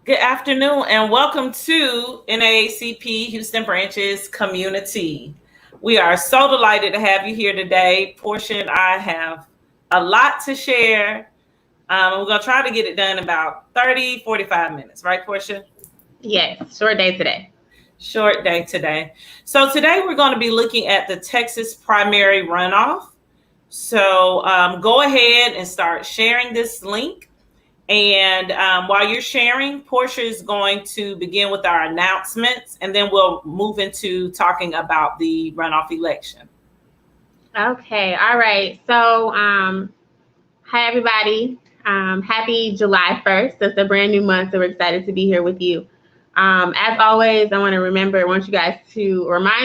Good afternoon and welcome to NAACP Houston Branches Community. We are so delighted to have you here today. Portia and I have a lot to share. We're going to try to get it done in about 45 minutes, right, Portia? Yes, short day today. Short day today. So today we're going to be looking at the Texas primary runoff. So go ahead and start sharing this link. And while you're sharing, Portia is going to begin with our announcements, and then we'll move into talking about the runoff election. Okay, all right. So, hi everybody. Happy July 1st. It's a brand new month, so we're excited to be here with you. As always, I want to remind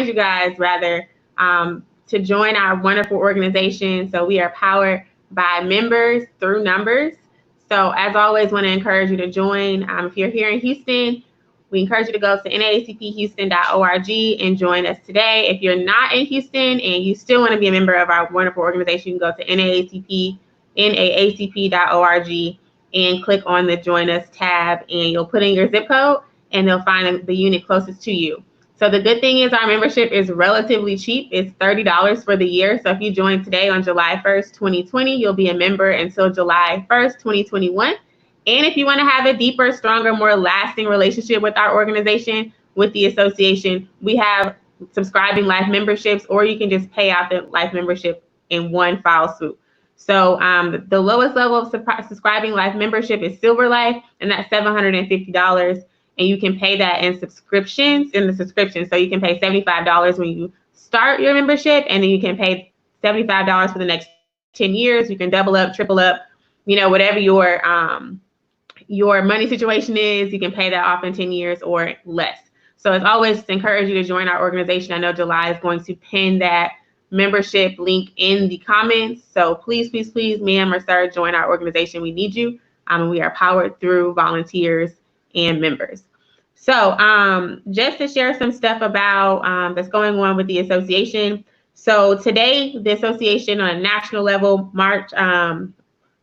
you guys rather, to join our wonderful organization. So we are powered by members through numbers. So as always, want to encourage you to join. If you're here in Houston, we encourage you to go to naacphouston.org and join us today. If you're not in Houston and you still want to be a member of our wonderful organization, you can go to naacp.org and click on the Join Us tab, and you'll put in your zip code, and they'll find the unit closest to you. So the good thing is our membership is relatively cheap. It's $30 for the year. So if you join today on July 1st, 2020, you'll be a member until July 1st, 2021. And if you want to have a deeper, stronger, more lasting relationship with our organization, with the association, we have subscribing life memberships, or you can just pay out the life membership in one foul swoop. So the lowest level of subscribing life membership is Silver Life, and that's $750. And you can pay that in the subscription. So you can pay $75 when you start your membership, and then you can pay $75 for the next 10 years. You can double up, triple up, whatever your money situation is. You can pay that off in 10 years or less. So as always, encourage you to join our organization. I know July is going to pin that membership link in the comments. So please, please, please, ma'am or sir, join our organization. We need you. We are powered through volunteers and members. So just to share some stuff about that's going on with the association. So today, the association on a national level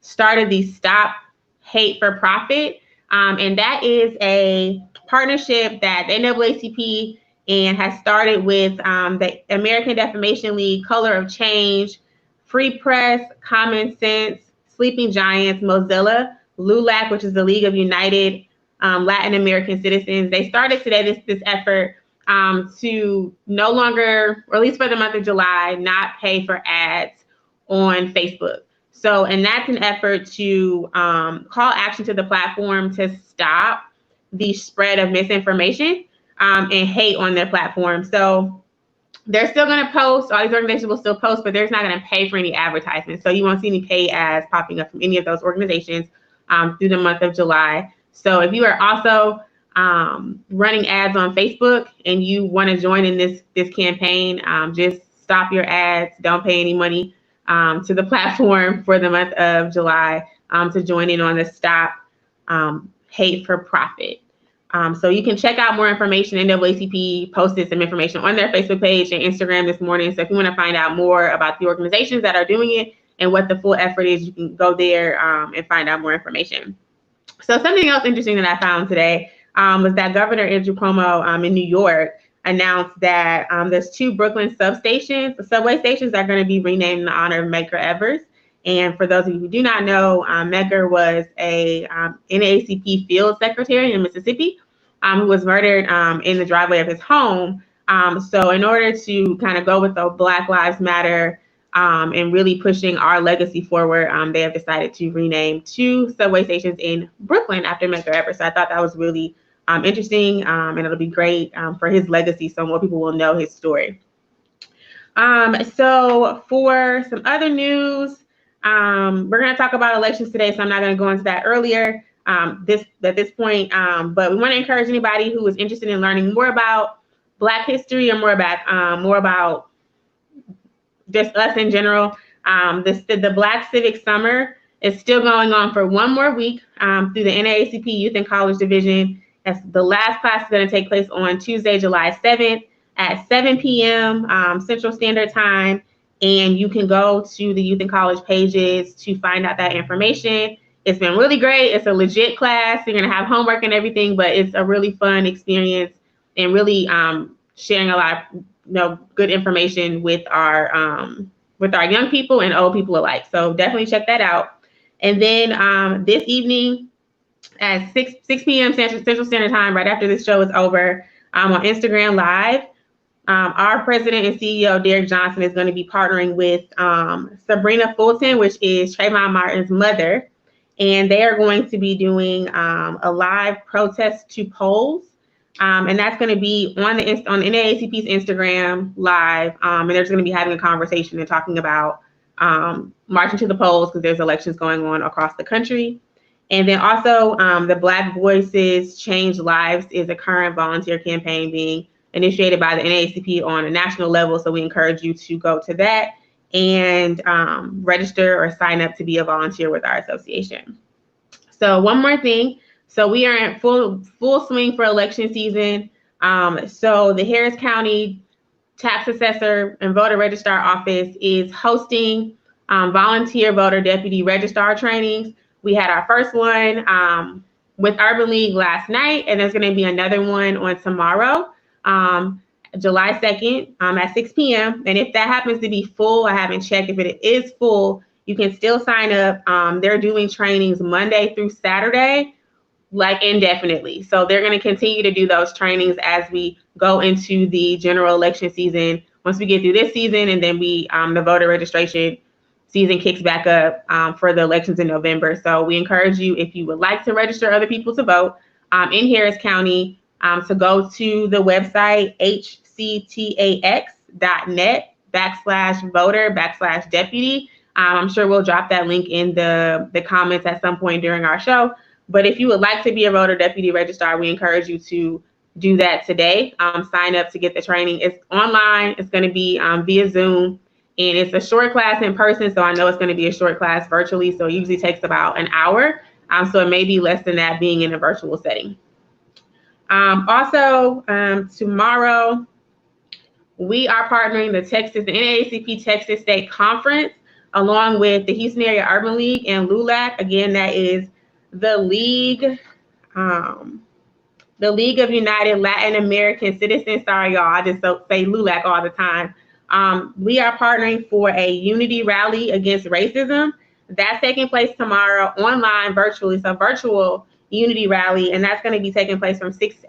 started the Stop Hate for Profit. And that is a partnership that the NAACP and has started with the American Defamation League, Color of Change, Free Press, Common Sense, Sleeping Giants, Mozilla, LULAC, which is the League of United Latin American Citizens. They started today this effort to no longer, or at least for the month of July, not pay for ads on Facebook. So, and that's an effort to call action to the platform to stop the spread of misinformation and hate on their platform. So they're still going to post, all these organizations will still post, but they're not going to pay for any advertisements. So you won't see any paid ads popping up from any of those organizations through the month of July. So if you are also running ads on Facebook and you want to join in this campaign, just stop your ads, don't pay any money to the platform for the month of July to join in on the Stop Hate for Profit. So you can check out more information. NAACP posted some information on their Facebook page and Instagram this morning. So if you want to find out more about the organizations that are doing it and what the full effort is, you can go there and find out more information. So something else interesting that I found today was that Governor Andrew Cuomo in New York announced that there's 2 Brooklyn subway stations that are going to be renamed in honor of Medgar Evers. And for those of you who do not know, Medgar was a NAACP field secretary in Mississippi who was murdered in the driveway of his home. So in order to kind of go with the Black Lives Matter and really pushing our legacy forward, they have decided to rename 2 subway stations in Brooklyn after Medgar Evers. So I thought that was really interesting, and it'll be great for his legacy, so more people will know his story. So for some other news, we're going to talk about elections today, so I'm not going to go into that earlier at this point, but we want to encourage anybody who is interested in learning more about Black history or more about just us in general. The Black Civic Summer is still going on for 1 more week through the NAACP Youth and College Division. That's the last class is going to take place on Tuesday, July 7th at 7 p.m. Central Standard Time. And you can go to the Youth and College pages to find out that information. It's been really great. It's a legit class. You're going to have homework and everything, but it's a really fun experience and really sharing a lot of good information with our young people and old people alike. So definitely check that out. And then this evening at 6 p.m. Central Standard Time, right after this show is over, on Instagram Live, our president and CEO, Derek Johnson, is going to be partnering with Sabrina Fulton, which is Trayvon Martin's mother. And they are going to be doing a live protest to polls. And that's going to be on NAACP's Instagram Live. And they're just going to be having a conversation and talking about marching to the polls because there's elections going on across the country. And then also the Black Voices Change Lives is a current volunteer campaign being initiated by the NAACP on a national level. So we encourage you to go to that and register or sign up to be a volunteer with our association. So one more thing. So we are in full swing for election season. So the Harris County Tax Assessor and Voter Registrar Office is hosting volunteer voter deputy registrar trainings. We had our first one with Urban League last night, and there's going to be another one on tomorrow, July 2nd at 6 p.m. And if that happens to be full, I haven't checked. If it is full, you can still sign up. They're doing trainings Monday through Saturday, like indefinitely. So they're going to continue to do those trainings as we go into the general election season. Once we get through this season, and then the voter registration season kicks back up for the elections in November. So we encourage you, if you would like to register other people to vote in Harris County, to go to the website hctax.net/voter/deputy. I'm sure we'll drop that link in the comments at some point during our show. But if you would like to be a voter deputy registrar, we encourage you to do that today. Sign up to get the training. It's online. It's going to be via Zoom. And it's a short class in person, so I know it's going to be a short class virtually. So it usually takes about an hour. So it may be less than that being in a virtual setting. Also, tomorrow, we are partnering the NAACP Texas State Conference along with the Houston Area Urban League and LULAC. Again, that is the League of United Latin American Citizens. Sorry, y'all, I just say LULAC all the time. We are partnering for a unity rally against racism. That's taking place tomorrow online, virtually. So virtual unity rally, and that's going to be taking place from 6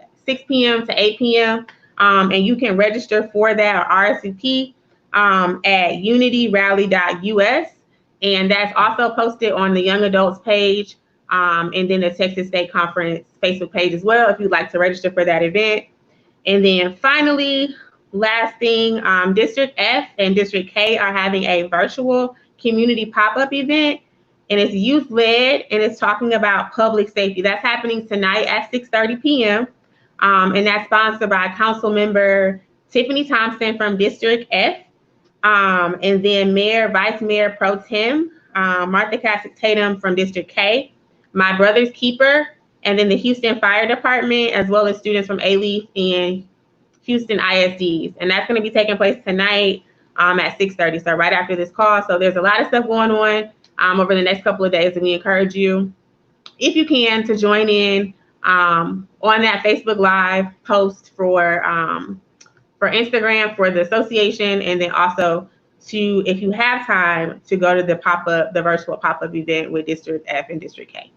p.m. to 8 p.m. And you can register for that or RSVP at unityrally.us. And that's also posted on the Young Adults page and then the Texas State Conference Facebook page as well if you'd like to register for that event. And then finally, last thing, District F and District K are having a virtual community pop-up event, and it's youth-led, and it's talking about public safety. That's happening tonight at 6:30 p.m., and that's sponsored by Council Member Tiffany Thompson from District F, and then Mayor, Vice Mayor Pro Tem Martha Cassick Tatum from District K, my brother's keeper, and then the Houston Fire Department, as well as students from ALEAF and Houston ISDs. And that's going to be taking place tonight at 6:30, so right after this call. So there's a lot of stuff going on over the next couple of days, and we encourage you, if you can, to join in on that Facebook Live post for Instagram for the association, and then also to, if you have time, to go to the virtual pop-up event with District F and District K.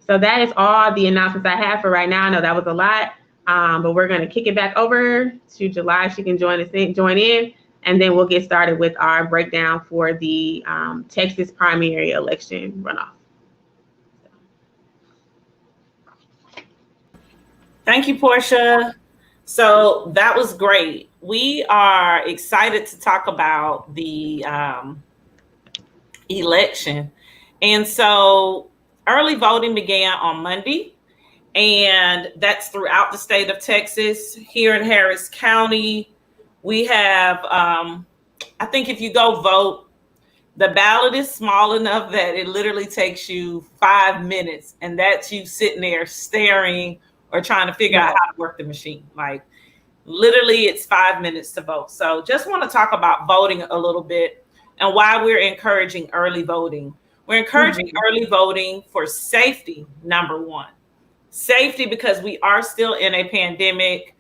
So that is all the announcements I have for right now. I know that was a lot. But we're going to kick it back over to July. She can join in, and then we'll get started with our breakdown for the Texas primary election runoff. Thank you, Portia. So that was great. We are excited to talk about the election. And so early voting began on Monday. And that's throughout the state of Texas. Here in Harris County, we have, I think if you go vote, the ballot is small enough that it literally takes you 5 minutes. And that's you sitting there staring or trying to figure out how to work the machine. Like literally it's 5 minutes to vote. So just want to talk about voting a little bit and why we're encouraging early voting. We're encouraging early voting for safety, number one. Safety, because we are still in a pandemic.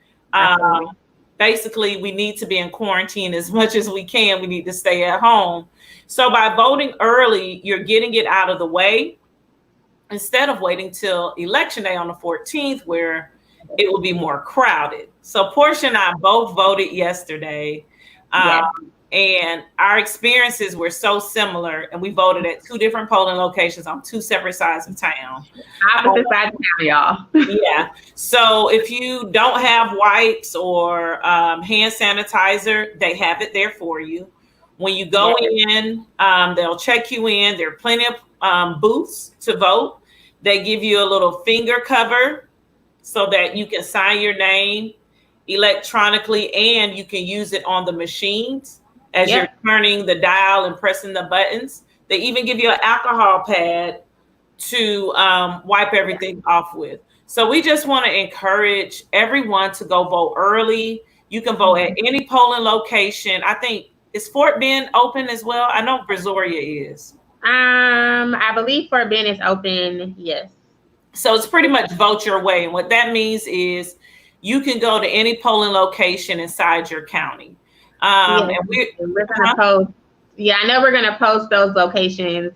Basically, we need to be in quarantine as much as we can. We need to stay at home. So by voting early, you're getting it out of the way instead of waiting till election day on the 14th, where it will be more crowded. So Portia and I both voted yesterday. And our experiences were so similar, and we voted at two different polling locations on two separate sides of town. Opposite sides of town, y'all. Yeah. So if you don't have wipes or hand sanitizer, they have it there for you. When you go in, they'll check you in. There are plenty of booths to vote. They give you a little finger cover so that you can sign your name electronically, and you can use it on the machines as you're turning the dial and pressing the buttons. They even give you an alcohol pad to wipe everything off with. So we just want to encourage everyone to go vote early. You can vote at any polling location. I think, is Fort Bend open as well? I know Brazoria is. I believe Fort Bend is open, yes. So it's pretty much vote your way. And what that means is you can go to any polling location inside your county. And we're gonna post. Yeah, I know we're gonna post those locations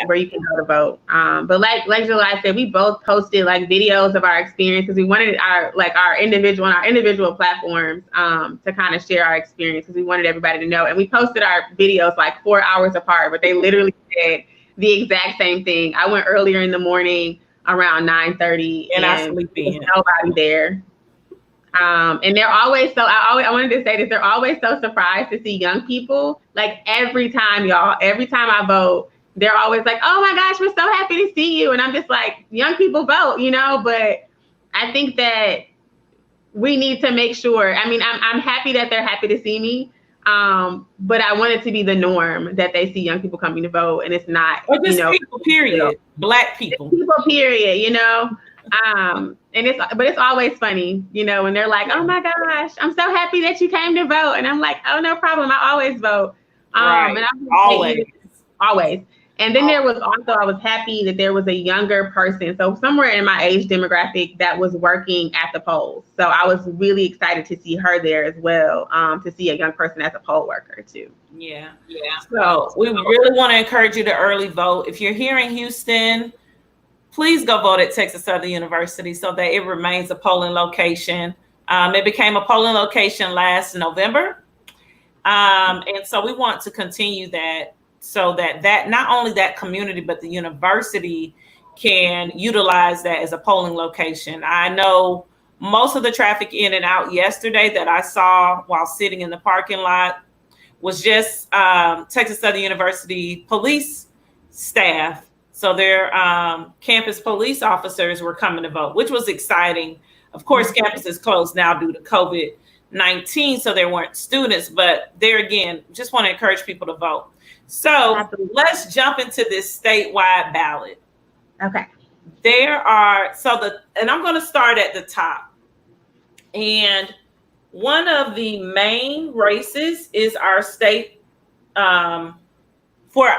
where you can go to vote. But like July said, we both posted like videos of our experience because we wanted our individual platforms to kind of share our experience because we wanted everybody to know. And we posted our videos like 4 hours apart, but they literally said the exact same thing. I went earlier in the morning around 9:30, and I sleep in. Nobody there. And they're always I wanted to say this, they're always so surprised to see young people. Like every time I vote, they're always like, oh my gosh, we're so happy to see you. And I'm just like, young people vote, but I think that we need to make sure, I mean, I'm happy that they're happy to see me. But I want it to be the norm that they see young people coming to vote, and it's not, people, period. Black people. People, period, and it's always funny, when they're like, oh my gosh, I'm so happy that you came to vote. And I'm like, oh, no problem. I always vote. And always. And then there was also, I was happy that there was a younger person. So somewhere in my age demographic that was working at the polls. So I was really excited to see her there as well, to see a young person as a poll worker too. Yeah. So we really want to encourage you to early vote. If you're here in Houston, please go vote at Texas Southern University so that it remains a polling location. It became a polling location last November. And so we want to continue that so that not only that community, but the university can utilize that as a polling location. I know most of the traffic in and out yesterday that I saw while sitting in the parking lot was just Texas Southern University police staff. So their campus police officers were coming to vote, which was exciting. Of course, campus is closed now due to COVID-19, so there weren't students, but there again, just want to encourage people to vote. So let's jump into this statewide ballot. Okay. And I'm going to start at the top. And one of the main races is our state, for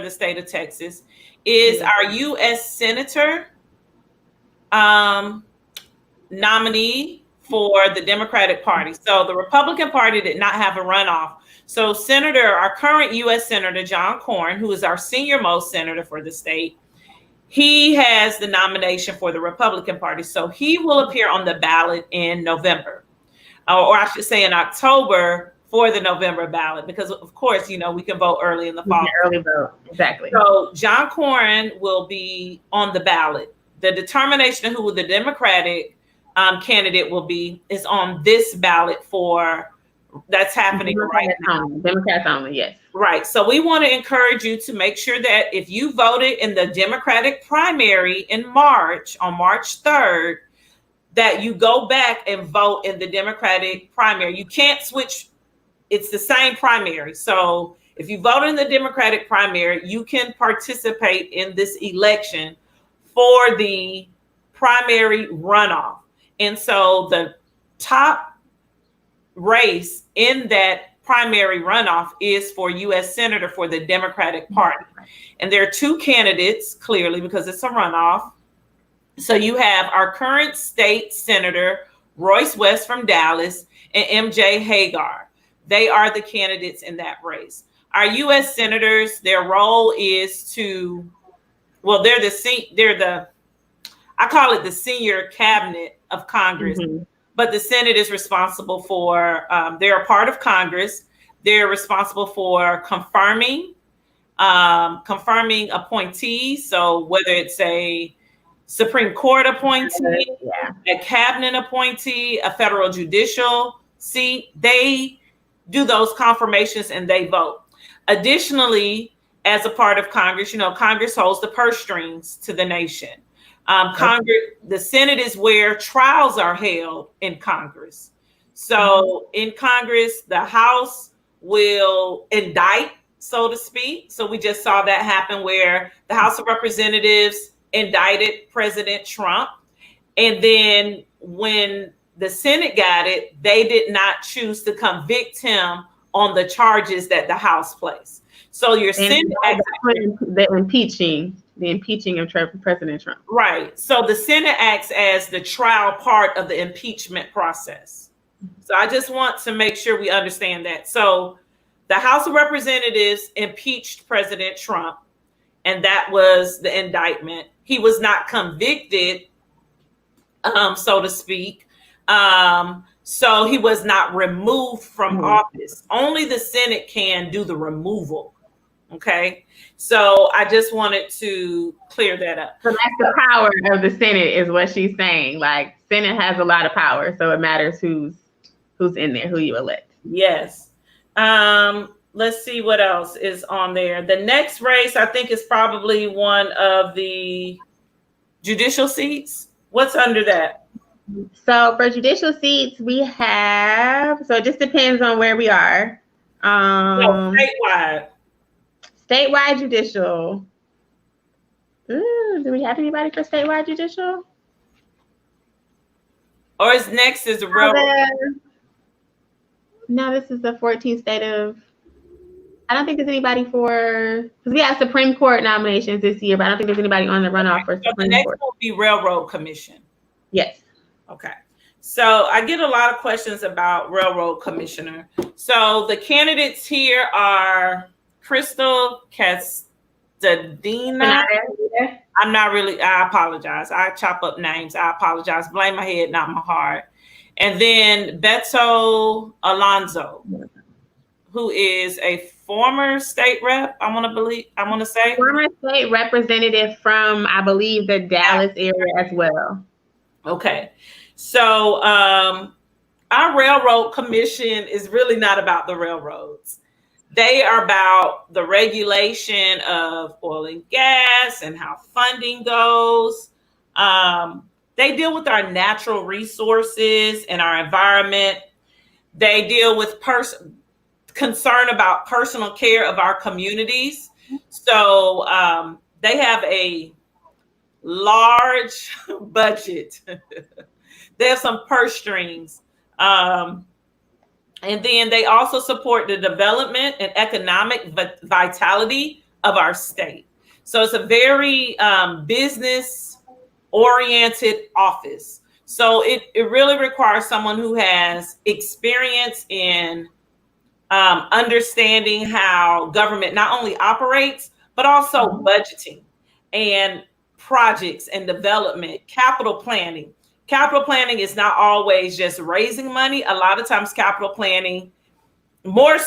the state of Texas, is our U.S. Senator nominee for the Democratic Party. So the Republican Party did not have a runoff. So our current U.S. Senator, John Cornyn, who is our senior most senator for the state, he has the nomination for the Republican Party. So he will appear on the ballot in November, or I should say in October for the November ballot, because of course, we can vote early in the fall. Early vote, exactly. So John Cornyn will be on the ballot. The determination of who the Democratic candidate will be is on this ballot that's happening right now. Democrats only, yes. Right. So we want to encourage you to make sure that if you voted in the Democratic primary in March, on March 3rd, that you go back and vote in the Democratic primary. You can't switch. It's the same primary. So if you vote in the Democratic primary, you can participate in this election for the primary runoff. And so the top race in that primary runoff is for U.S. Senator for the Democratic Party. And there are two candidates, clearly, because it's a runoff. So you have our current state senator, Royce West from Dallas, and M.J. Hagar. They are the candidates in that race. Our U.S. senators, their role is to, well, I call it the senior cabinet of Congress, but the Senate is responsible for, they're a part of Congress. They're responsible for confirming appointees. So whether it's a Supreme Court appointee, a cabinet appointee, a federal judicial seat, they do those confirmations and they vote. Additionally, as a part of Congress, Congress holds the purse strings to the nation. Congress, the Senate is where trials are held in Congress. So in Congress, the House will indict, so to speak. So we just saw that happen where the House of Representatives indicted President Trump. And then when the Senate got it, they did not choose to convict him on the charges that the House placed. So your Senate the impeaching of President Trump. Right. So the Senate acts as the trial part of the impeachment process. So I just want to make sure we understand that. So the House of Representatives impeached President Trump, and that was the indictment. He was not convicted, so to speak. So he was not removed from office. Only the Senate can do the removal. Okay. So I just wanted to clear that up. So that's the power of the Senate is what she's saying. Like, Senate has a lot of power. So it matters who's in there, who you elect. Yes. Let's see what else is on there. The next race, I think, is probably one of the judicial seats. What's under that? So for judicial seats, we have, so it just depends on where we are. Statewide. Statewide judicial. Ooh, do we have anybody for statewide judicial? Or is next is the railroad? No, this is the 14th state of, I don't think there's anybody for, because we have Supreme Court nominations this year, but I don't think there's anybody on the runoff for Supreme Court. The next will be Railroad Commission. Yes. Okay. So I get a lot of questions about Railroad Commissioner. So the candidates here are Crystal Castadina. I'm not really, I apologize. I chop up names. I apologize. Blame my head, not my heart. And then Beto Alonso, who is a former state rep, I want to say. Former state representative from, I believe, the Dallas area as well. Okay. So our Railroad Commission is really not about the railroads. They are about the regulation of oil and gas and how funding goes. They deal with our natural resources and our environment. They deal with concern about personal care of our communities. So they have a large budget. They have some purse strings. And then they also support the development and economic vitality of our state. So it's a very business-oriented office. So it really requires someone who has experience in understanding how government not only operates, but also budgeting and projects and development, capital planning. Capital planning is not always just raising money. A lot of times capital planning, more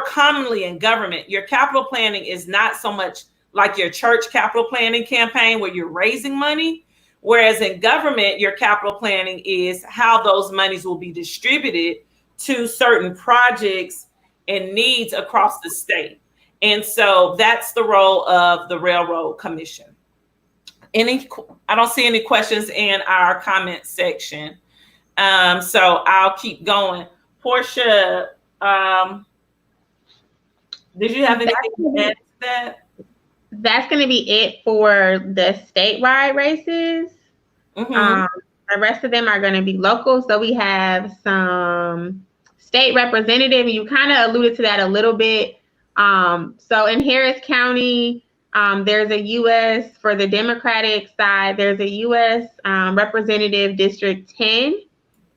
commonly in government, your capital planning is not so much like your church capital planning campaign where you're raising money. Whereas in government, your capital planning is how those monies will be distributed to certain projects and needs across the state. And so that's the role of the Railroad Commission. I don't see any questions in our comment section. So I'll keep going. Portia, did you have anything to add to that? That's going to be it for the statewide races. The rest of them are going to be local. So we have some state representative, and you kind of alluded to that a little bit. So in Harris County, there's a U.S. for the Democratic side. There's a U.S. Representative District 10.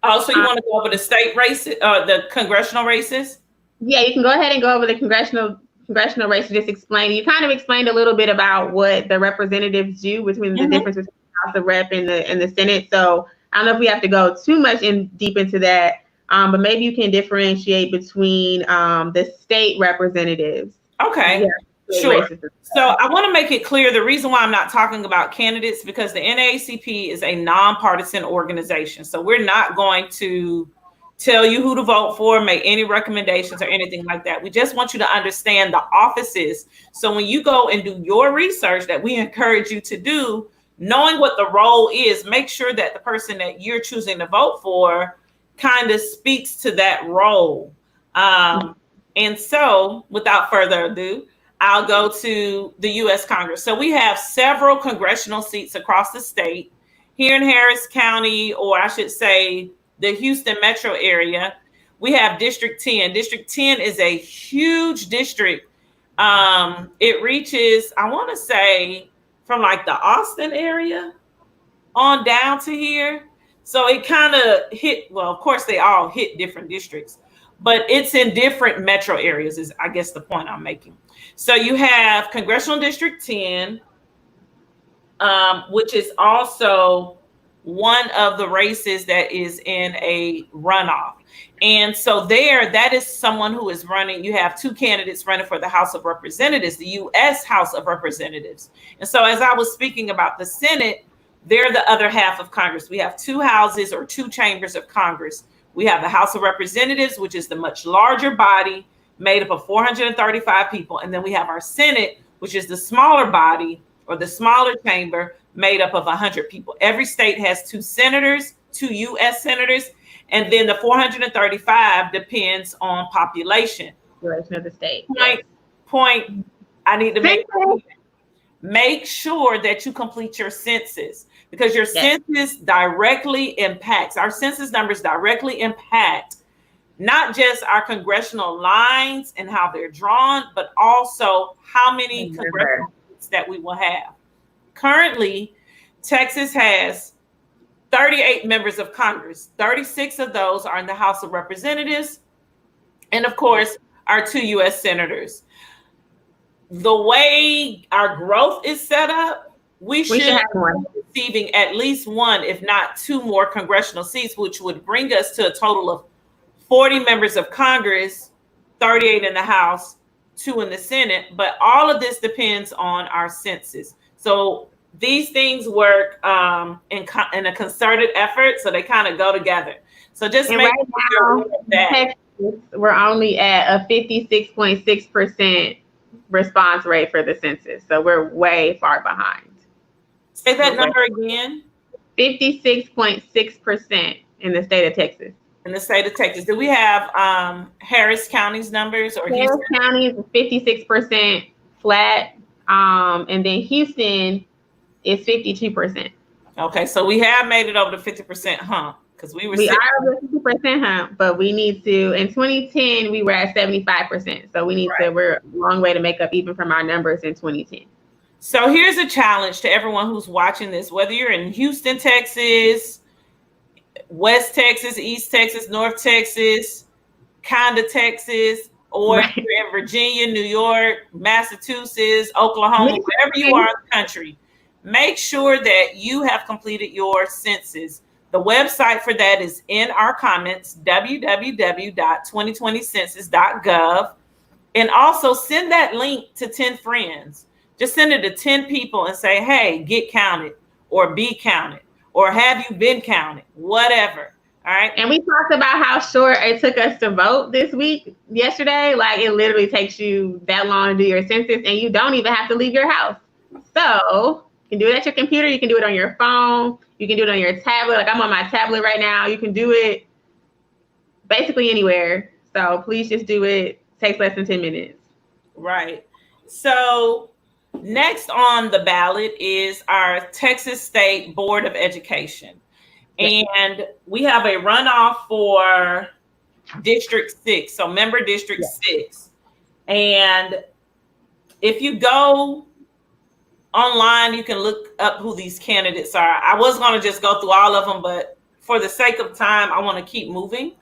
Oh, so you want to go over the state races, the congressional races? Yeah, you can go ahead and go over the congressional races. Just explain. You kind of explained a little bit about what the representatives do between the difference between the House of Rep and the Senate. So I don't know if we have to go too much deep into that, but maybe you can differentiate between the state representatives. Okay. Yeah, sure. So I want to make it clear the reason why I'm not talking about candidates, because the NAACP is a nonpartisan organization. So we're not going to tell you who to vote for, make any recommendations or anything like that. We just want you to understand the offices. So when you go and do your research that we encourage you to do, knowing what the role is, make sure that the person that you're choosing to vote for kind of speaks to that role. And so without further ado, I'll go to the U.S. Congress. So we have several congressional seats across the state. Here in Harris County, or I should say the Houston metro area, we have District 10. District 10 is a huge district. It reaches, I want to say, from like the Austin area on down to here. So it kind of hit, well, of course, they all hit different districts, but it's in different metro areas is, I guess, the point I'm making. So you have Congressional District 10, which is also one of the races that is in a runoff. And so there, that is someone who is running. You have two candidates running for the House of Representatives, the U.S. House of Representatives. And so as I was speaking about the Senate, they're the other half of Congress. We have two houses or two chambers of Congress. We have the House of Representatives, which is the much larger body made up of 435 people. And then we have our Senate, which is the smaller body or the smaller chamber made up of 100 people. Every state has two senators, two U.S. senators, and then the 435 depends on population. Population of the state. Point I need to make sure that you complete your census, because your census directly impacts, our census numbers directly impact not just our congressional lines and how they're drawn, but also how many congressional seats that we will have. Currently, Texas has 38 members of Congress. 36 of those are in the House of Representatives. And of course, our two U.S. senators. The way our growth is set up, we should have receiving at least one, if not two more congressional seats, which would bring us to a total of 40 members of Congress, 38 in the House, 2 in the Senate. But all of this depends on our census. So these things work in a concerted effort, so they kind of go together. So just make sure that we're only at a 56.6% response rate for the census. So we're way far behind. Say that number again. 56.6% in the state of Texas. In the state of Texas. Do we have Harris County's numbers? Or Harris County is 56% flat. And then Houston is 52%. Okay, so we have made it over the 50% hump, because we are over the 50% hump, but we need to. In 2010, we were at 75%. So we need to. We're a long way to make up even from our numbers in 2010. So here's a challenge to everyone who's watching this, whether you're in Houston, Texas, West Texas, East Texas, North Texas, kind of Texas, or if you're in Virginia, New York, Massachusetts, Oklahoma, wherever you are in the country, make sure that you have completed your census. The website for that is in our comments, www.2020census.gov. And also send that link to 10 friends. Just send it to 10 people and say, hey, get counted or be counted or have you been counted, whatever. All right. And we talked about how short it took us to vote yesterday. Like it literally takes you that long to do your census and you don't even have to leave your house. So you can do it at your computer. You can do it on your phone. You can do it on your tablet. Like I'm on my tablet right now. You can do it basically anywhere. So please just do it. It takes less than 10 minutes. Right. So next on the ballot is our Texas State Board of Education. And we have a runoff for District 6. So member District 6. And if you go online, you can look up who these candidates are. I was going to just go through all of them, but for the sake of time, I want to keep moving.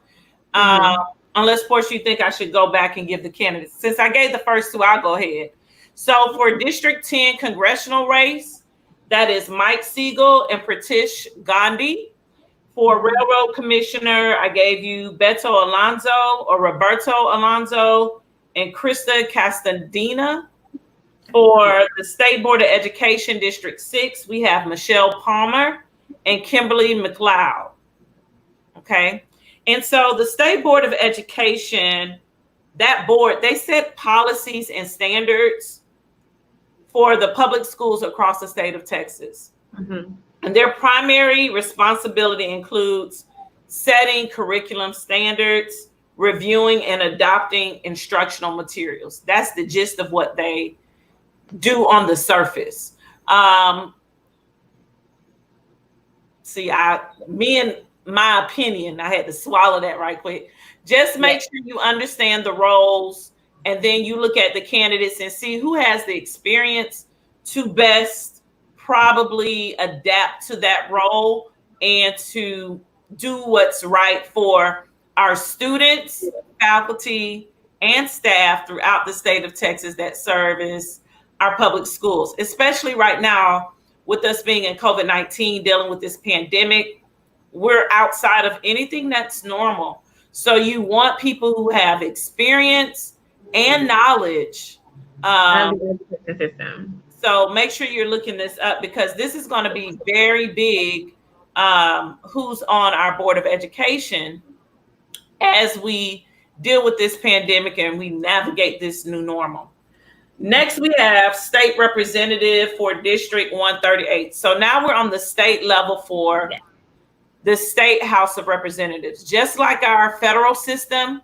Unless, Portia, you think I should go back and give the candidates. Since I gave the first two, I'll go ahead. So for District 10 congressional race, that is Mike Siegel and Pratish Gandhi. For Railroad Commissioner, I gave you Beto Alonso or Roberto Alonso and Krista Castandina. For the State Board of Education, District 6, we have Michelle Palmer and Kimberly McLeod. Okay. And so the State Board of Education, that board, they set policies and standards for the public schools across the state of Texas. And their primary responsibility includes setting curriculum standards, reviewing and adopting instructional materials. That's the gist of what they do on the surface. My opinion, I had to swallow that right quick. Just make sure you understand the roles, and then you look at the candidates and see who has the experience to best probably adapt to that role and to do what's right for our students, faculty, and staff throughout the state of Texas that service our public schools, especially right now with us being in COVID-19, dealing with this pandemic. We're outside of anything that's normal. So you want people who have experience and knowledge. So make sure you're looking this up, because this is going to be very big, who's on our Board of Education as we deal with this pandemic and we navigate this new normal. Next, we have state representative for District 138. So now we're on the state level for the State House of Representatives. Just like our federal system,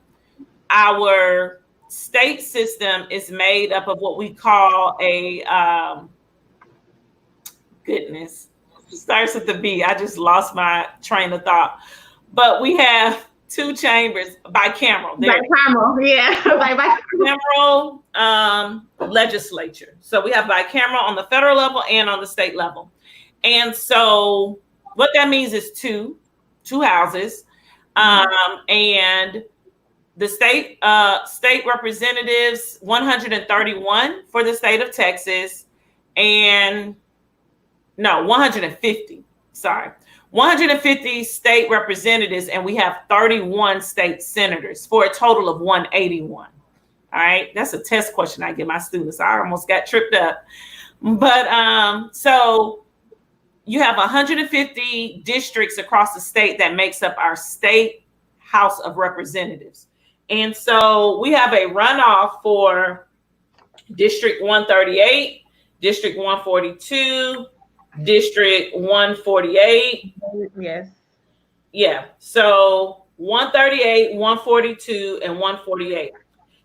our state system is made up of what we call a, starts with the B. I just lost my train of thought. But we have two chambers, bicameral. Bicameral legislature. So we have bicameral on the federal level and on the state level. And so what that means is two houses, and the state representatives, 131 for the state of Texas, 150 state representatives, and we have 31 state senators for a total of 181. All right, that's a test question I give my students. I almost got tripped up, but so you have 150 districts across the state that makes up our state House of Representatives. And so we have a runoff for District 138, District 142, District 148. Yes. Yeah. So 138, 142, and 148.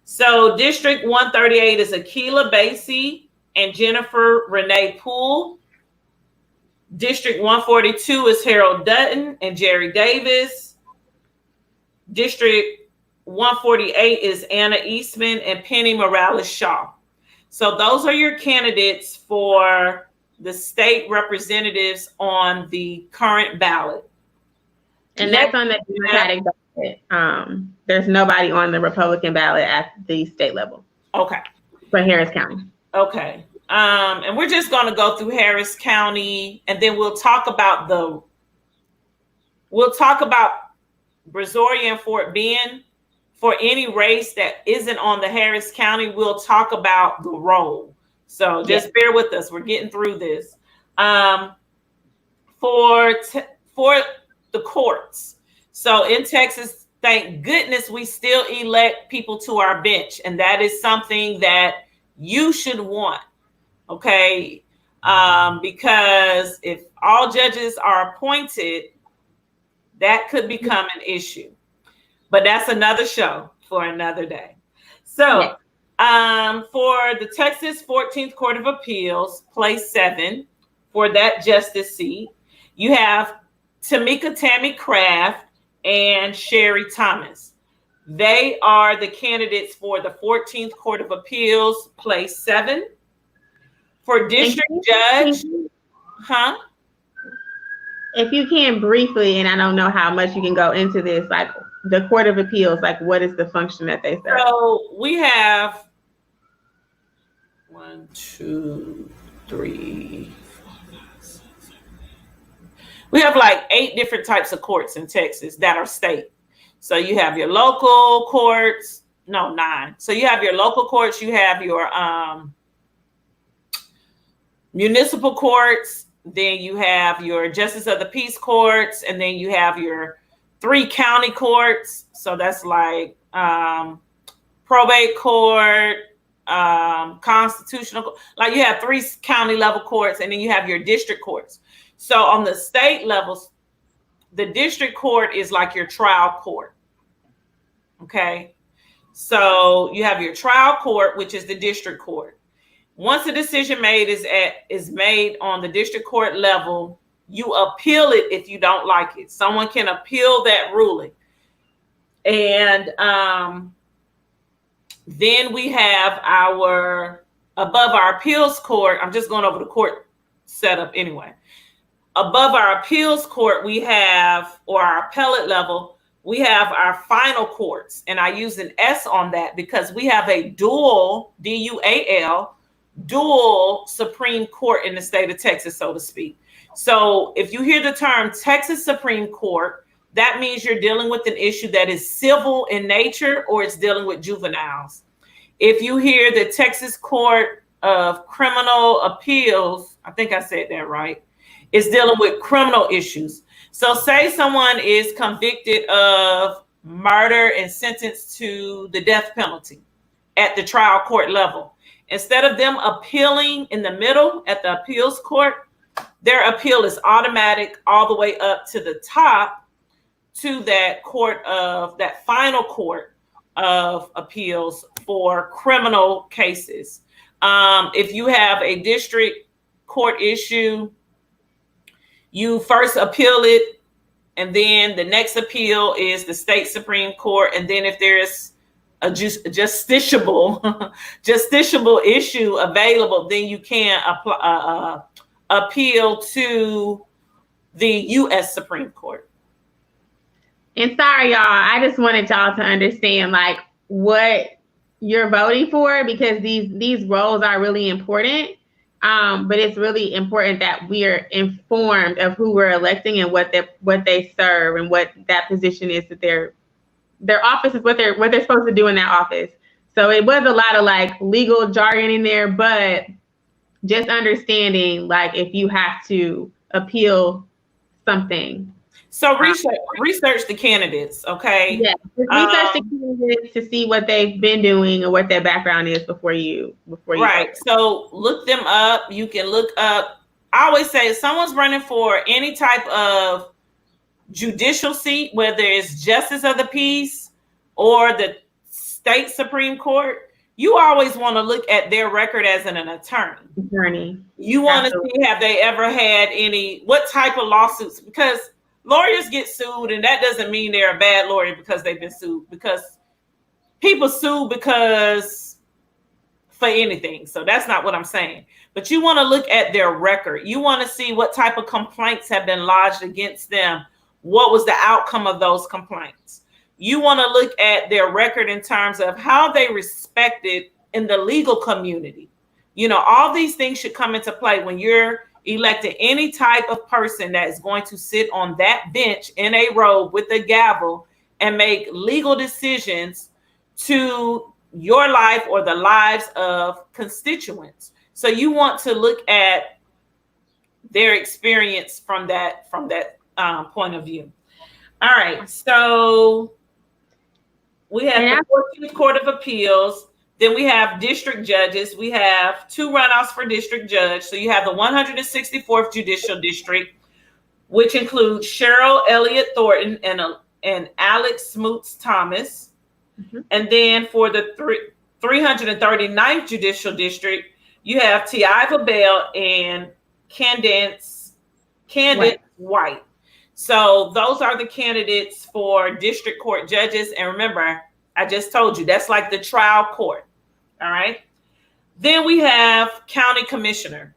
So District 138 is Akila Basie and Jennifer Renee Poole. District 142 is Harold Dutton and Jerry Davis. District 148 is Anna Eastman and Penny Morales Shaw. So those are your candidates for the state representatives on the current ballot. And that's on the Democratic ballot. There's nobody on the Republican ballot at the state level. Okay. For Harris County. Okay. And we're just going to go through Harris County, and then we'll talk about Brazoria and Fort Bend. For any race that isn't on the Harris County, we'll talk about the roll. So just bear with us. We're getting through this. For the courts. So in Texas, thank goodness we still elect people to our bench. And that is something that you should want. Okay. Because if all judges are appointed, that could become an issue. But that's another show for another day. So for the Texas 14th Court of Appeals, place 7, for that justice seat, you have Tamika Tammy Craft and Sherry Thomas. They are the candidates for the 14th Court of Appeals, place 7. For district judge, If you can briefly, and I don't know how much you can go into this, like the Court of Appeals, like what is the function that they serve? So we have 1, 2, 3, 4, 5, 6, 7. We have like 8 different types of courts in Texas that are state. So you have your local courts, 9. So you have your local courts, you have your municipal courts, then you have your justice of the peace courts, and then you have your 3 county courts. So that's like probate court, constitutional, like you have 3 county level courts, and then you have your district courts. So on the state levels, the district court is like your trial court. Okay. So you have your trial court, which is the district court. Once a decision is made on the district court level, you appeal it if you don't like it. Someone can appeal that ruling. And then we have above our appeals court, I'm just going over the court setup anyway. Above our appeals court, we have, or our appellate level, we have our final courts. And I use an S on that because we have a dual, D-U-A-L, dual Supreme Court in the state of Texas, so to speak. So if you hear the term Texas Supreme Court, that means you're dealing with an issue that is civil in nature or it's dealing with juveniles. If you hear the Texas Court of Criminal Appeals, I think I said that right, it's dealing with criminal issues. So say someone is convicted of murder and sentenced to the death penalty at the trial court level. Instead of them appealing in the middle at the appeals court, their appeal is automatic all the way up to the top to that final court of appeals for criminal cases. If you have a district court issue, you first appeal it, and then the next appeal is the state Supreme Court. And then if there's a justiciable issue available, then you can appeal to the U.S. Supreme Court. And sorry, y'all, I just wanted y'all to understand like what you're voting for, because these roles are really important. But it's really important that we are informed of who we're electing and what they serve and what that position is, that their office is what they're supposed to do in that office. So it was a lot of like legal jargon in there, but just understanding like if you have to appeal something. So research the candidates, okay? Yeah, research the candidates to see what they've been doing or what their background is before you. Right. So look them up. You can look up. I always say if someone's running for any type of judicial seat, whether it's justice of the peace or the state Supreme Court, you always want to look at their record as an attorney. You want to see, have they ever had what type of lawsuits? Because lawyers get sued, and that doesn't mean they're a bad lawyer because they've been sued, because people sue for anything. So that's not what I'm saying. But you want to look at their record. You want to see what type of complaints have been lodged against them. What was the outcome of those complaints? You want to look at their record in terms of how they respected in the legal community. You know, all these things should come into play when you're elected any type of person that is going to sit on that bench in a robe with a gavel and make legal decisions to your life or the lives of constituents. So you want to look at their experience from that point of view. All right, so we have the 14th Court of Appeals. Then we have district judges. We have 2 runoffs for district judge. So you have the 164th Judicial District, which includes Cheryl Elliott Thornton and Alex Smoots Thomas. Mm-hmm. And then for the 339th Judicial District, you have Tiaiva Bell and Candace White. So those are the candidates for district court judges. And remember, I just told you that's like the trial court. All right. Then we have county commissioner.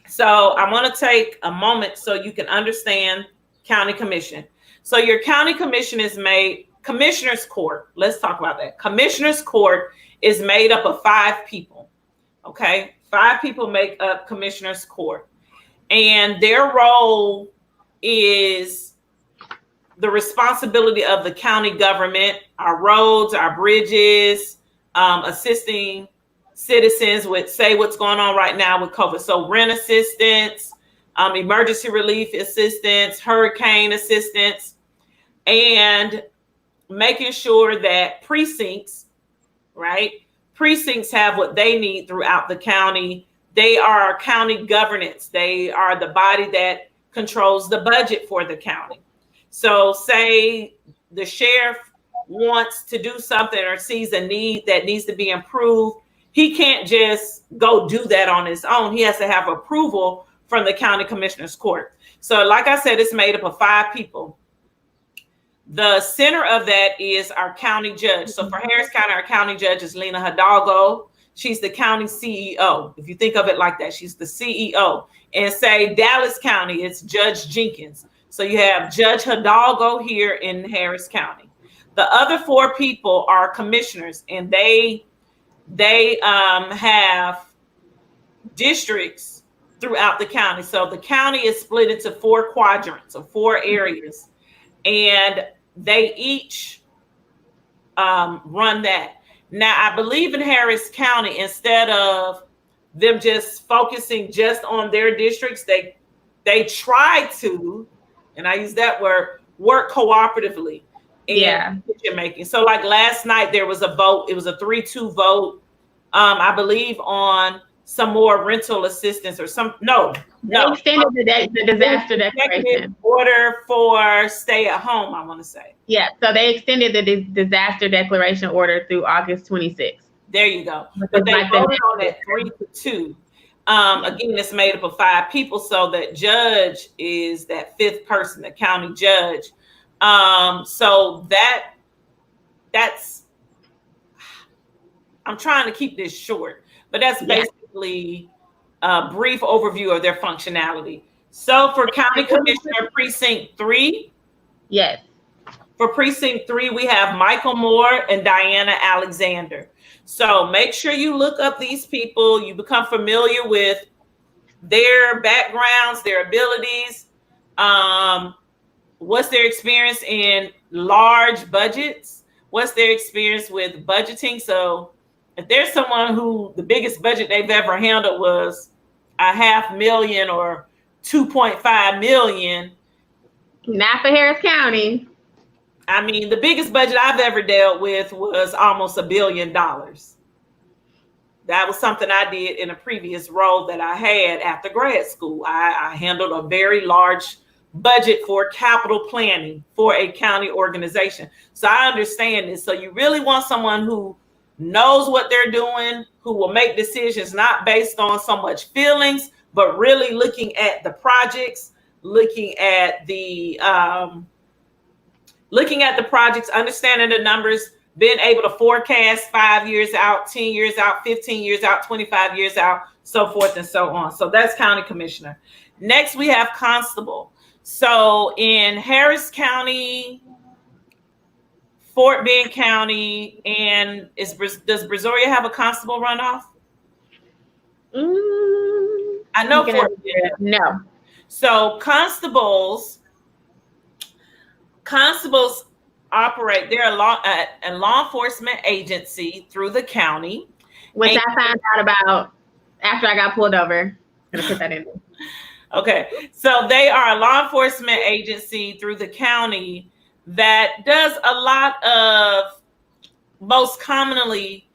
So I want to take a moment so you can understand county commission. So your county commission is made, commissioner's court. Let's talk about that. Commissioner's court is made up of 5 people. Okay. 5 people make up commissioner's court. And their role is the responsibility of the county government, our roads, our bridges, assisting citizens with, say, what's going on right now with COVID. So rent assistance, emergency relief assistance, hurricane assistance, and making sure that precincts, right? Precincts have what they need throughout the county. They are county governance. They are the body that controls the budget for the county. So say the sheriff wants to do something or sees a need that needs to be improved, he can't just go do that on his own. He has to have approval from the county commissioner's court. So like I said, it's made up of 5 people. The center of that is our county judge. So for Harris County, our county judge is Lena Hidalgo. She's the county CEO. If you think of it like that, she's the CEO. And say Dallas County, it's Judge Jenkins. So you have Judge Hidalgo here in Harris County. The other 4 people are commissioners, and they have districts throughout the county. So the county is split into 4 quadrants or 4 areas, and they each run that. Now, I believe in Harris County, instead of them just focusing just on their districts, they try to, and I use that word, work cooperatively. Decision making. So like last night there was a vote. It was a 3-2 vote. I believe on some more rental assistance or some. No. They extended the disaster declaration order for stay at home. I want to say. Yeah. So they extended the disaster declaration order through August 26th. There you go. But they voted on it 3-2. Again, it's made up of 5 people. So that judge is that 5th person, the county judge. So that's, I'm trying to keep this short, but that's basically a brief overview of their functionality. So for County Commissioner Precinct 3. Yes. For Precinct 3, we have Michael Moore and Diana Alexander. So make sure you look up these people. You become familiar with their backgrounds, their abilities, what's their experience in large budgets, what's their experience with budgeting. So if there's someone who the biggest budget they've ever handled was $500,000 or 2.5 million. Not for Harris County. I mean, the biggest budget I've ever dealt with was almost $1 billion. That was something I did in a previous role that I had after grad school. I handled a very large budget for capital planning for a county organization. So I understand this. So you really want someone who knows what they're doing, who will make decisions not based on so much feelings, but really looking at the projects, looking at the projects, understanding the numbers, being able to forecast 5 years out, 10 years out, 15 years out, 25 years out, so forth and so on. So that's county commissioner. Next, we have constable. So in Harris County, Fort Bend County, and does Brazoria have a constable runoff? I know Fort Bend. No. So constables operate, they're a law enforcement agency through the county. Which I found out about after I got pulled over. I'm gonna put that in there. Okay, so they are a law enforcement agency through the county that does a lot of, most commonly,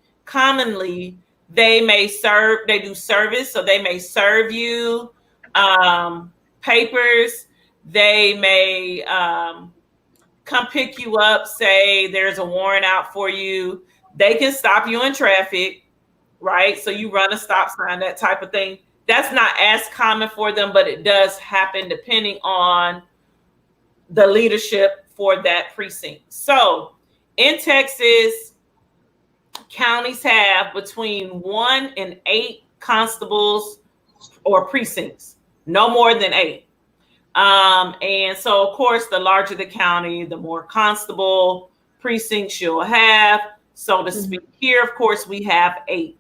they do service. So they may serve you papers. They may come pick you up, say there's a warrant out for you. They can stop you in traffic, right? So you run a stop sign, that type of thing. That's not as common for them, but it does happen depending on the leadership for that precinct. So In Texas, counties have between 1 and 8 constables or precincts, no more than 8. And so, of course, the larger the county, the more constable precincts you'll have, so to speak. Here, of course, we have 8.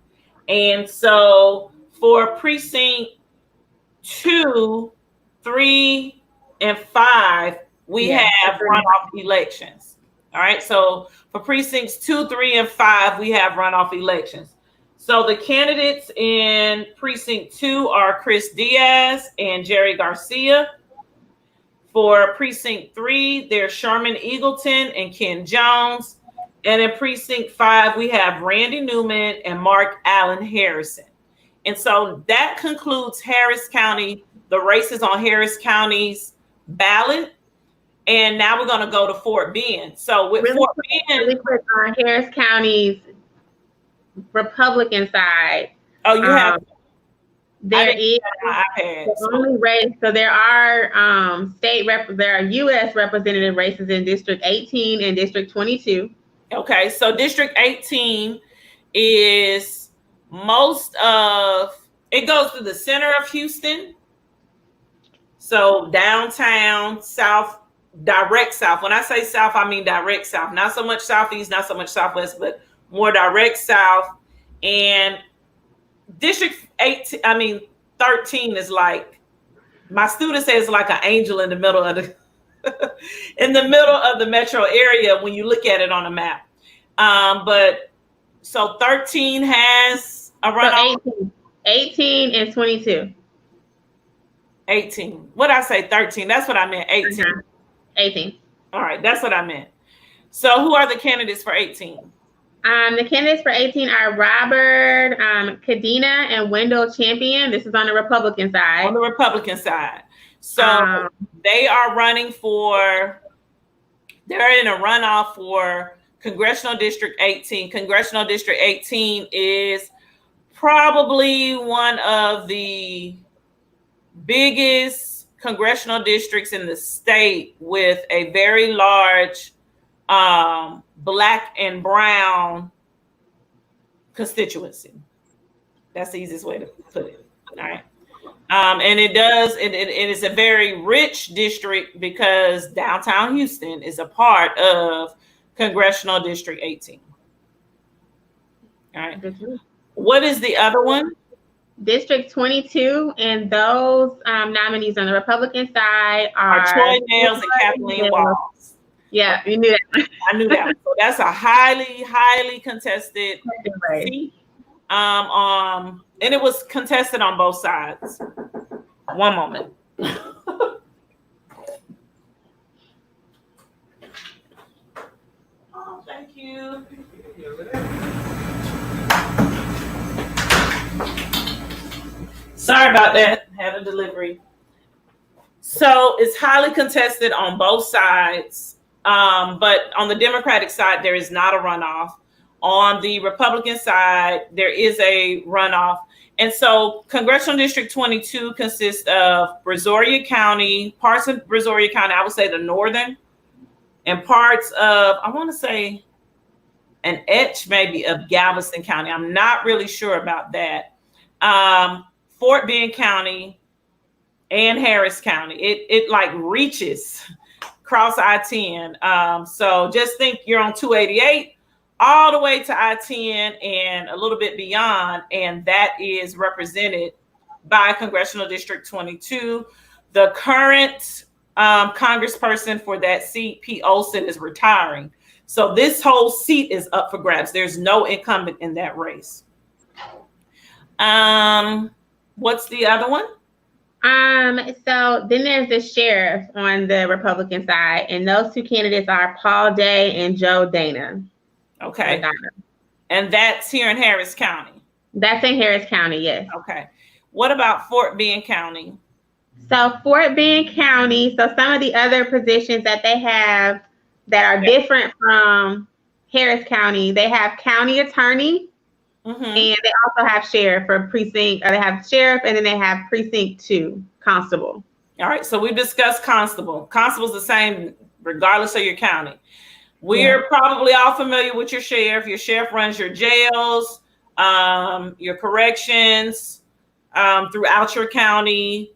And so for precinct 2, 3, and 5, we have runoff elections. All right. So for precincts 2, 3, and 5, we have runoff elections. So the candidates in precinct 2 are Chris Diaz and Jerry Garcia. For precinct 3, there's Sherman Eagleton and Ken Jones. And in precinct 5, we have Randy Newman and Mark Allen Harrison. And so that concludes Harris County, the races on Harris County's ballot. And now we're going to go to Fort Bend. So with Fort Bend, really quick on Harris County's Republican side. Oh, you have. There is the only race. So there are there are U.S. representative races in District 18 and District 22. Okay, so District 18 is most of it goes through the center of Houston. So downtown, south, direct south. When I say south, I mean direct south. Not so much southeast, not so much southwest, but more direct south. And District 13 is like, my student says, like an angel in the middle of the in the middle of the metro area when you look at it on a map. But so 13 has a runoff. So 18 and 22. 18. What did I say? 13. That's what I meant. 18. 18. All right, that's what I meant. So who are the candidates for 18? The candidates for 18 are Robert Cadena and Wendell Champion. This is on the Republican side. On the Republican side. So they are running for, they're in a runoff for Congressional District 18. Congressional District 18 is probably one of the biggest congressional districts in the state with a very large Black and brown constituency. That's the easiest way to put it. All right. And it is a very rich district because downtown Houston is a part of Congressional District 18. All right. What is the other one? District 22, and those nominees on the Republican side are Troy Nails and Kathleen Walls. Yeah, you knew that. I knew that. So that's a highly contested seat. And it was contested on both sides. One moment. Oh, thank you. Sorry about that. Had a delivery. So it's highly contested on both sides. But on the Democratic side, there is not a runoff. On the Republican side, there is a runoff. And so Congressional District 22 consists of Brazoria County, parts of Brazoria County, I would say the northern, and parts of, I want to say, an etch maybe of Galveston County. I'm not really sure about that. Fort Bend County and Harris County. It like reaches across I-10. So just think you're on 288 all the way to I-10 and a little bit beyond, and that is represented by Congressional District 22. The current congressperson for that seat, Pete Olson, is retiring. So this whole seat is up for grabs. There's no incumbent in that race. What's the other one? So then there's the sheriff on the Republican side, and those two candidates are Paul Day and Joe Dana. Okay. And that's here in Harris County. That's in Harris County, yes. Okay. What about Fort Bend County? So Fort Bend County, so some of the other positions that they have that are different from Harris County, they have county attorney, and they also have sheriff for precinct, or they have sheriff, and then they have precinct 2, constable. All right, so we've discussed constable. Constable's the same regardless of your county. We're probably all familiar with your sheriff. Your sheriff runs your jails, your corrections throughout your county.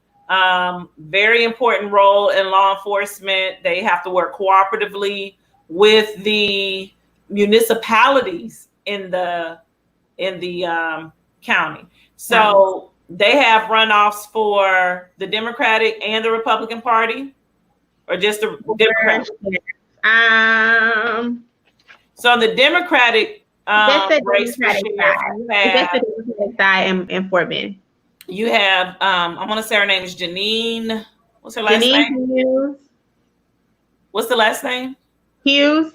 Very important role in law enforcement. They have to work cooperatively with the municipalities in the county. So they have runoffs for the Democratic and the Republican Party, or just the Democratic? So the Democratic race for sheriff, the side in Fort Bend. You have I want to say her name is Janine. What's her last name? Hughes. What's the last name? Hughes.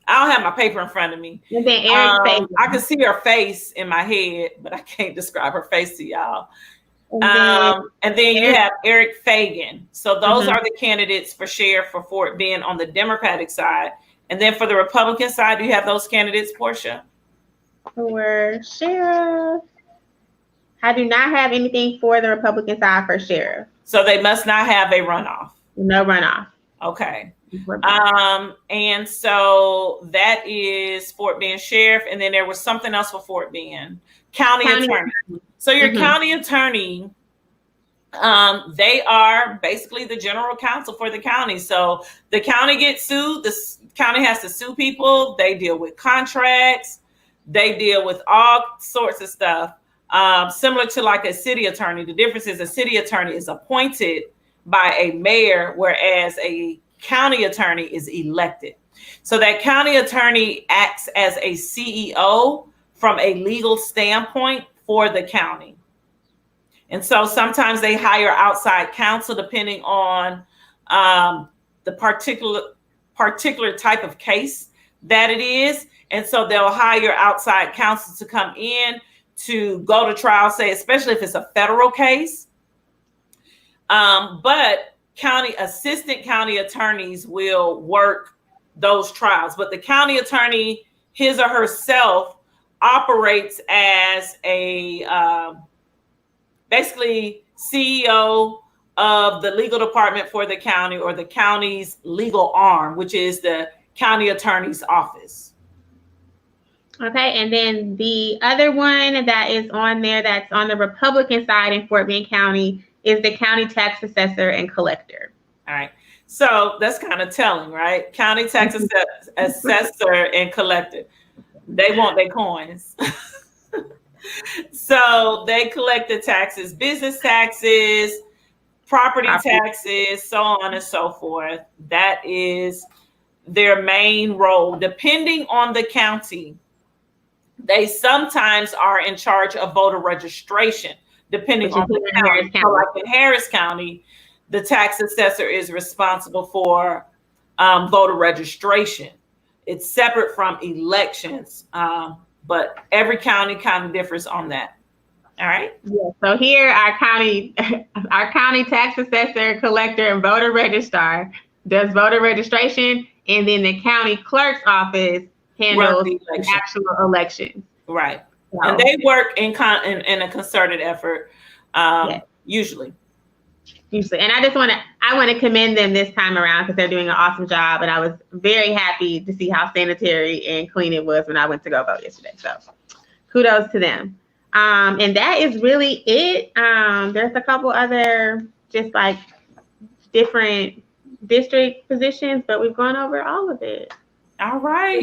I don't have my paper in front of me. And then Eric Fagan. I can see her face in my head, but I can't describe her face to y'all. And then you have Eric Fagan. So those are the candidates for sheriff for Fort Bend on the Democratic side. And then for the Republican side, do you have those candidates, Portia? For sheriff, I do not have anything for the Republican side for sheriff. So they must not have a runoff. No runoff. Okay. And so that is Fort Bend Sheriff. And then there was something else for Fort Bend. County Attorney. So your county attorney, they are basically the general counsel for the county. So the county gets sued. The county has to sue people. They deal with contracts. They deal with all sorts of stuff. Similar to like a city attorney. The difference is a city attorney is appointed by a mayor, whereas a county attorney is elected. So that county attorney acts as a CEO from a legal standpoint for the county. And so sometimes they hire outside counsel depending on the particular type of case that it is. And so they'll hire outside counsel to come in to go to trial, say, especially if it's a federal case. But assistant county attorneys will work those trials. But the county attorney, his or herself, operates as a basically CEO of the legal department for the county, or the county's legal arm, which is the county attorney's office. Okay, and then the other one that is on there that's on the Republican side in Fort Bend County is the county tax assessor and collector. All right, so that's kind of telling, right? County tax assessor and collector. They want their coins. So they collect the taxes, business taxes, property taxes, so on and so forth. That is their main role. Depending on the county, they sometimes are in charge of voter registration, depending on the county. So like in Harris County, the tax assessor is responsible for voter registration. It's separate from elections, but every county kind of differs on that. All right. Yeah. So here, our county tax assessor, collector, and voter registrar does voter registration, and then the county clerk's office handles the actual elections. Right. So, and they work in a concerted effort, usually. And I want to commend them this time around because they're doing an awesome job. And I was very happy to see how sanitary and clean it was when I went to go vote yesterday. So kudos to them. And that is really it. There's a couple other just like different district positions, but we've gone over all of it. All right.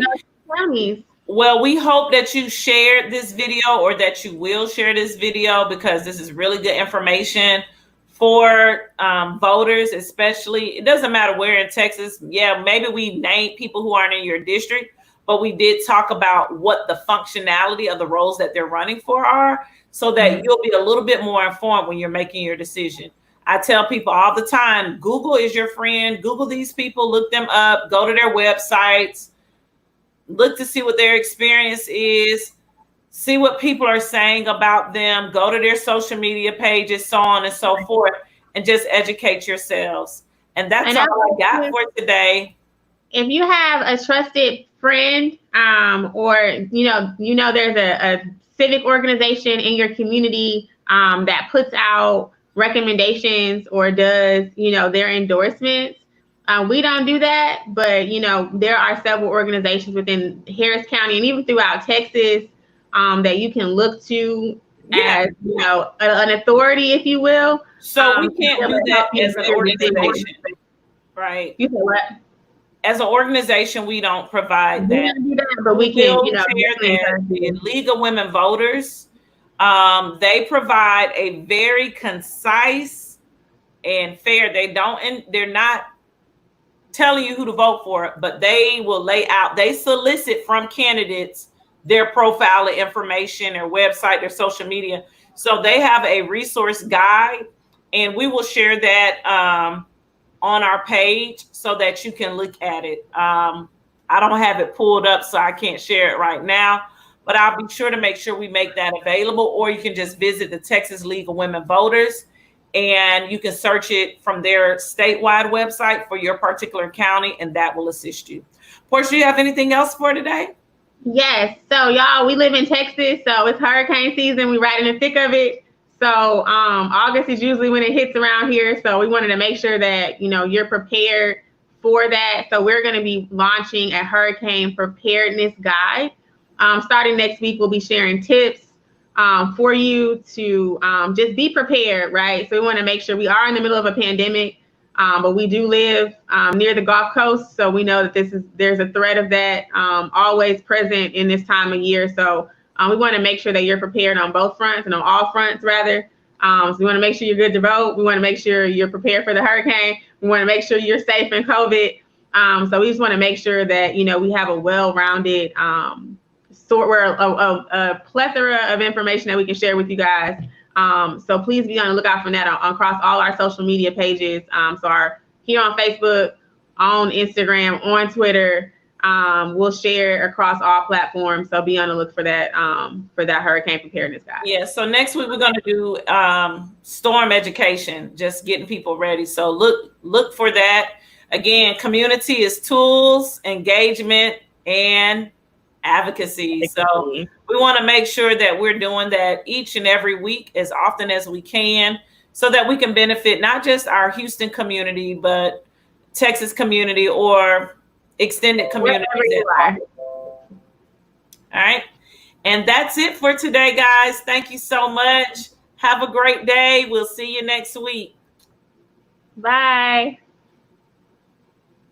Well, we hope that you shared this video, or that you will share this video, because this is really good information for voters, especially. It doesn't matter where in Texas. Yeah, maybe we named people who aren't in your district, but we did talk about what the functionality of the roles that they're running for are, so that you'll be a little bit more informed when you're making your decision. I tell people all the time, Google is your friend. Google these people, look them up, go to their websites, look to see what their experience is, see what people are saying about them, go to their social media pages, so on and so forth, and just educate yourselves. And that's all I got for today. If you have a trusted friend, or there's a civic organization in your community that puts out recommendations or does their endorsements, We don't do that, but there are several organizations within Harris County and even throughout Texas that you can look to as an authority, if you will. So we can't do that as an organization, right? You said what? As an organization, we don't provide that. We don't do that, but we can share that in League of Women Voters. They provide a very concise and fair. They're not telling you who to vote for, but they will lay out, they solicit from candidates their profile information, their website, their social media. So they have a resource guide, and we will share that on our page so that you can look at it. I don't have it pulled up, so I can't share it right now, but I'll be sure to make sure we make that available, or you can just visit the Texas League of Women Voters, and you can search it from their statewide website for your particular county, and that will assist you. Portia, do you have anything else for today? Yes. So y'all, we live in Texas, so it's hurricane season. We're right in the thick of it. So August is usually when it hits around here. So we wanted to make sure that, you're prepared for that. So we're going to be launching a hurricane preparedness guide. Starting next week, we'll be sharing tips for you to just be prepared, right? So we want to make sure we are in the middle of a pandemic, but we do live near the Gulf Coast. So we know that there's a threat of that always present in this time of year. So we want to make sure that you're prepared on both fronts, and on all fronts, rather. So we want to make sure you're good to vote. We want to make sure you're prepared for the hurricane. We want to make sure you're safe in COVID. So we just want to make sure that, we have a well-rounded a plethora of information that we can share with you guys. So please be on the lookout for that across all our social media pages. Here on Facebook, on Instagram, on Twitter. We'll share across all platforms. So be on the look for that hurricane preparedness guide. Yeah. So next week we're going to do storm education, just getting people ready. So look for that. Again, community is tools, engagement, and advocacy. So we want to make sure that we're doing that each and every week as often as we can, so that we can benefit not just our Houston community, but Texas community or extended community. All right. And that's it for today, guys. Thank you so much. Have a great day. We'll see you next week. Bye.